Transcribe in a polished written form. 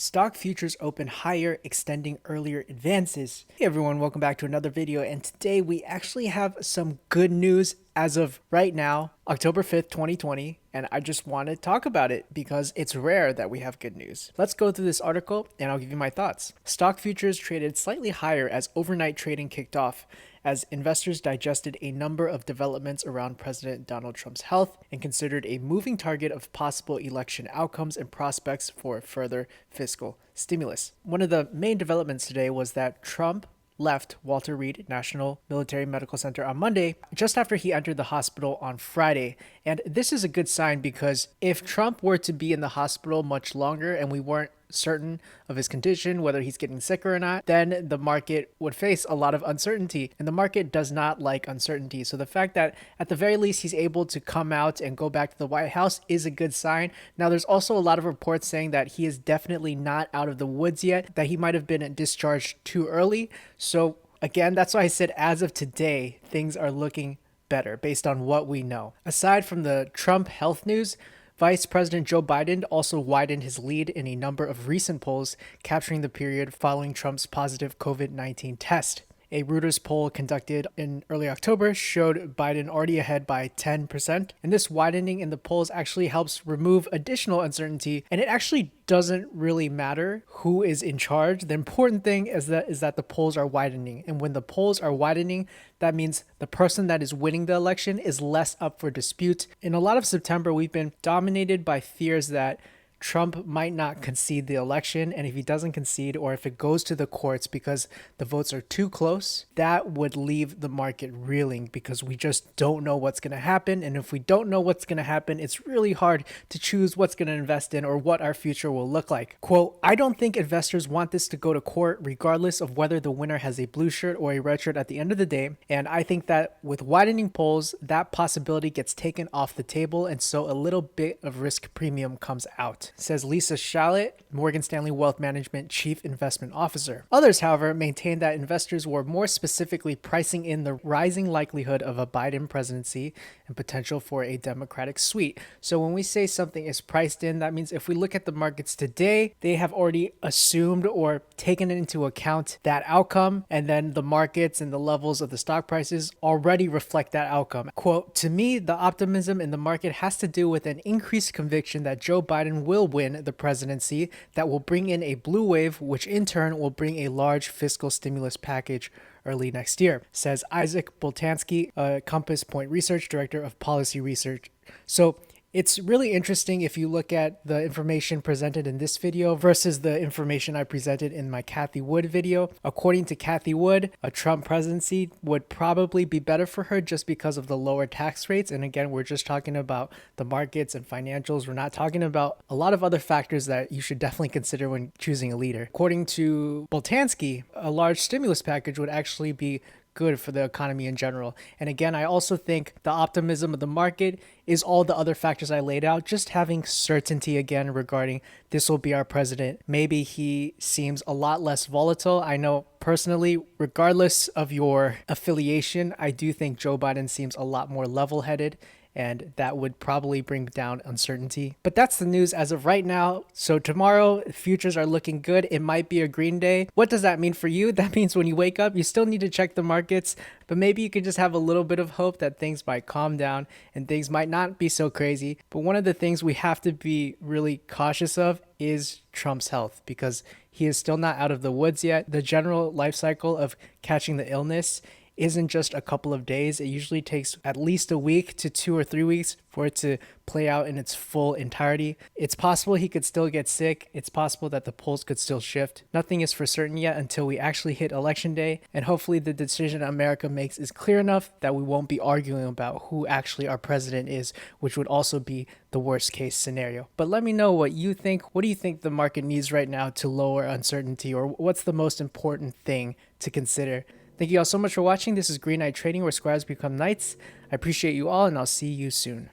Stock futures open higher, extending earlier advances. Hey everyone, welcome back to another video, and today we actually have some good news as of right now, October 5th, 2020, and I just want to talk about it because it's rare that we have good news. Let's go through this article and I'll give you my thoughts. Stock futures traded slightly higher as overnight trading kicked off, as investors digested a number of developments around President Donald Trump's health and considered a moving target of possible election outcomes and prospects for further fiscal stimulus. One of the main developments today was that Trump left Walter Reed National Military Medical Center on Monday, just after he entered the hospital on Friday. And this is a good sign because if Trump were to be in the hospital much longer and we weren't certain of his condition, whether he's getting sicker or not, then the market would face a lot of uncertainty, and the market does not like uncertainty. So the fact that at the very least he's able to come out and go back to the White House is a good sign. Now there's also a lot of reports saying that he is definitely not out of the woods yet, that he might have been discharged too early. So again, that's why I said as of today things are looking better based on what we know. Aside from the Trump health news, Vice President Joe Biden also widened his lead in a number of recent polls, capturing the period following Trump's positive COVID-19 test. A Reuters poll conducted in early October showed Biden already ahead by 10%. And this widening in the polls actually helps remove additional uncertainty. And it actually doesn't really matter who is in charge. The important thing is that the polls are widening. And when the polls are widening, that means the person that is winning the election is less up for dispute. In a lot of September, we've been dominated by fears that Trump might not concede the election, and if he doesn't concede, or if it goes to the courts because the votes are too close, that would leave the market reeling because we just don't know what's going to happen. And if we don't know what's going to happen, it's really hard to choose what's going to invest in or what our future will look like. Quote, "I don't think investors want this to go to court regardless of whether the winner has a blue shirt or a red shirt at the end of the day. And I think that with widening polls, that possibility gets taken off the table, and so a little bit of risk premium comes out," says Lisa Shallett, Morgan Stanley Wealth Management Chief Investment Officer. Others, however, maintain that investors were more specifically pricing in the rising likelihood of a Biden presidency and potential for a Democratic sweep. So when we say something is priced in, that means if we look at the markets today, they have already assumed or taken into account that outcome, and then the markets and the levels of the stock prices already reflect that outcome. Quote, "To me, the optimism in the market has to do with an increased conviction that Joe Biden will win the presidency that will bring in a blue wave, which in turn will bring a large fiscal stimulus package early next year," says Isaac Boltansky, Compass Point Research Director of Policy Research. So it's really interesting if you look at the information presented in this video versus the information I presented in my Kathy Wood video. According to Kathy Wood, a Trump presidency would probably be better for her just because of the lower tax rates. And again, we're just talking about the markets and financials. We're not talking about a lot of other factors that you should definitely consider when choosing a leader. According to Boltansky, a large stimulus package would actually be good for the economy in general. And again, I also think the optimism of the market is all the other factors I laid out, just having certainty again regarding this will be our president. Maybe he seems a lot less volatile. I know personally, regardless of your affiliation, I do think Joe Biden seems a lot more level-headed, and that would probably bring down uncertainty. But that's the news as of right now. So tomorrow, futures are looking good. It might be a green day. What does that mean for you? That means when you wake up, you still need to check the markets, but maybe you could just have a little bit of hope that things might calm down and things might not be so crazy. But one of the things we have to be really cautious of is Trump's health, because he is still not out of the woods yet. The general life cycle of catching the illness isn't just a couple of days. It usually takes at least a week to 2 or 3 weeks for it to play out in its full entirety. It's possible he could still get sick. It's possible that the polls could still shift. Nothing is for certain yet until we actually hit election day. And hopefully the decision America makes is clear enough that we won't be arguing about who actually our president is, which would also be the worst case scenario. But let me know what you think. What do you think the market needs right now to lower uncertainty, or what's the most important thing to consider? Thank you all so much for watching. This is Green Knight Trading, where Squires become knights. I appreciate you all, and I'll see you soon.